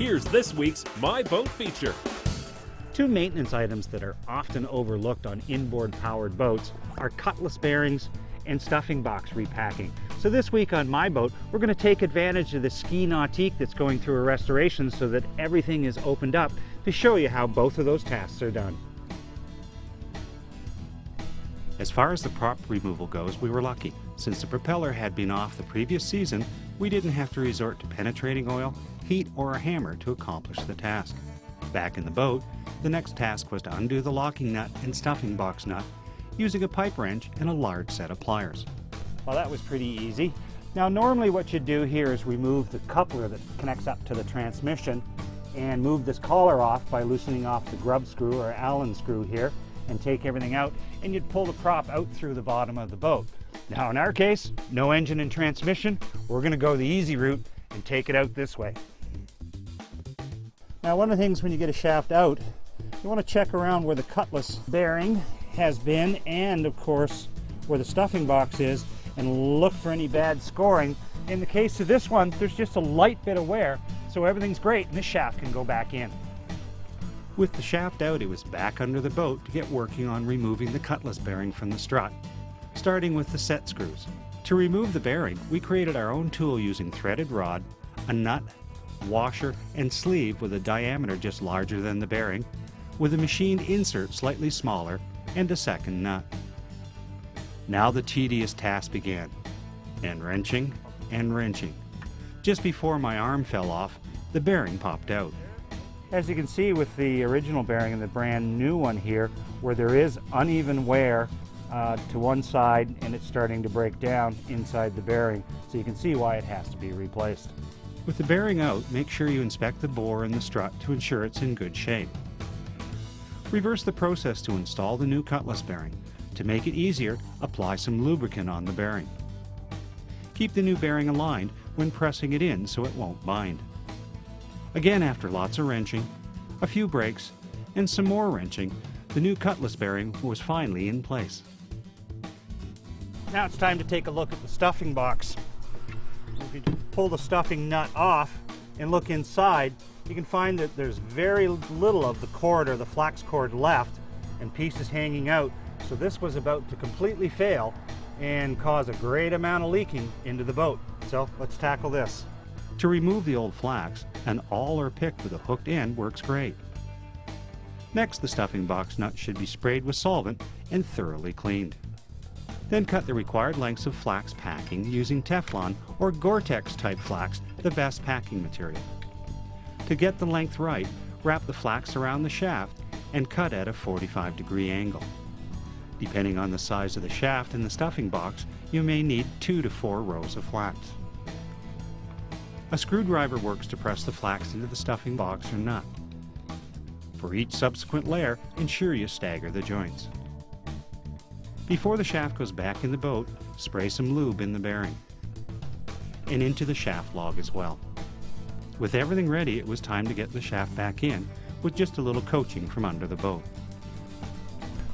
here's this week's My Boat feature. Two maintenance items that are often overlooked on inboard powered boats are Cutless bearings and stuffing box repacking. So this week on My Boat, we're going to take advantage of the Ski Nautique that's going through a restoration so that everything is opened up to show you how both of those tasks are done. As far as the prop removal goes, we were lucky. Since the propeller had been off the previous season, we didn't have to resort to penetrating oil, heat, or a hammer to accomplish the task. Back in the boat, the next task was to undo the locking nut and stuffing box nut using a pipe wrench and a large set of pliers. Well, that was pretty easy. Now normally what you do here is remove the coupler that connects up to the transmission and move this collar off by loosening off the grub screw or Allen screw here and take everything out, and you'd pull the prop out through the bottom of the boat. Now in our case, no engine and transmission, we're going to go the easy route and take it out this way. Now one of the things when you get a shaft out, you want to check around where the Cutless bearing has been and of course where the stuffing box is and look for any bad scoring. In the case of this one, there's just a light bit of wear, so everything's great and this shaft can go back in. With the shaft out, it was back under the boat to get working on removing the Cutless bearing from the strut, starting with the set screws. To remove the bearing, we created our own tool using threaded rod, a nut, washer, and sleeve with a diameter just larger than the bearing, with a machined insert slightly smaller, and a second nut. Now the tedious task began, and wrenching. Just before my arm fell off, the bearing popped out. As you can see with the original bearing and the brand new one here, where there is uneven wear to one side and it's starting to break down inside the bearing, so you can see why it has to be replaced. With the bearing out, make sure you inspect the bore and the strut to ensure it's in good shape. Reverse the process to install the new Cutless bearing. To make it easier, apply some lubricant on the bearing. Keep the new bearing aligned when pressing it in so it won't bind. Again, after lots of wrenching, a few breaks, and some more wrenching, the new Cutless bearing was finally in place. Now it's time to take a look at the stuffing box. If you pull the stuffing nut off and look inside, you can find that there's very little of the cord or the flax cord left and pieces hanging out. So this was about to completely fail and cause a great amount of leaking into the boat. So let's tackle this. To remove the old flax, an awl or pick with a hooked end works great. Next, the stuffing box nut should be sprayed with solvent and thoroughly cleaned. Then cut the required lengths of flax packing using Teflon or Gore-Tex type flax, the best packing material. To get the length right, wrap the flax around the shaft and cut at a 45-degree angle. Depending on the size of the shaft and the stuffing box, you may need 2 to 4 rows of flax. A screwdriver works to press the flax into the stuffing box or nut. For each subsequent layer, ensure you stagger the joints. Before the shaft goes back in the boat, spray some lube in the bearing and into the shaft log as well. With everything ready, it was time to get the shaft back in with just a little coaching from under the boat.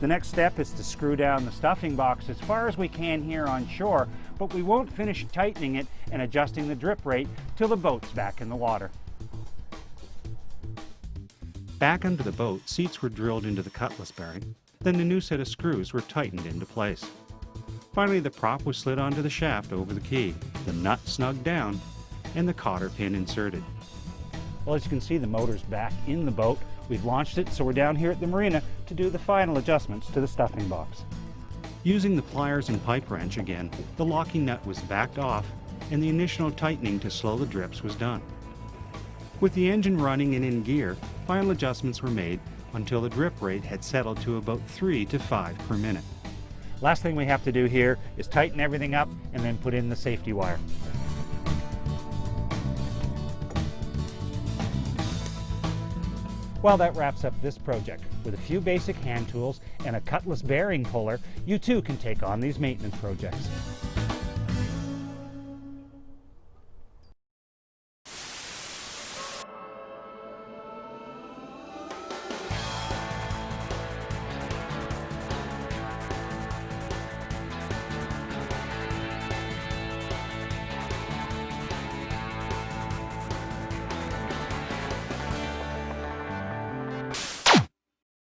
The next step is to screw down the stuffing box as far as we can here on shore, but we won't finish tightening it and adjusting the drip rate till the boat's back in the water. Back under the boat, seats were drilled into the Cutless bearing, then the new set of screws were tightened into place. Finally, the prop was slid onto the shaft over the key, the nut snugged down, and the cotter pin inserted. Well, as you can see, the motor's back in the boat. We've launched it, so we're down here at the marina to do the final adjustments to the stuffing box. Using the pliers and pipe wrench again, the locking nut was backed off and the initial tightening to slow the drips was done. With the engine running and in gear, final adjustments were made until the drip rate had settled to about 3 to 5 per minute. Last thing we have to do here is tighten everything up and then put in the safety wire. Well, that wraps up this project. With a few basic hand tools and a Cutless bearing puller, you too can take on these maintenance projects.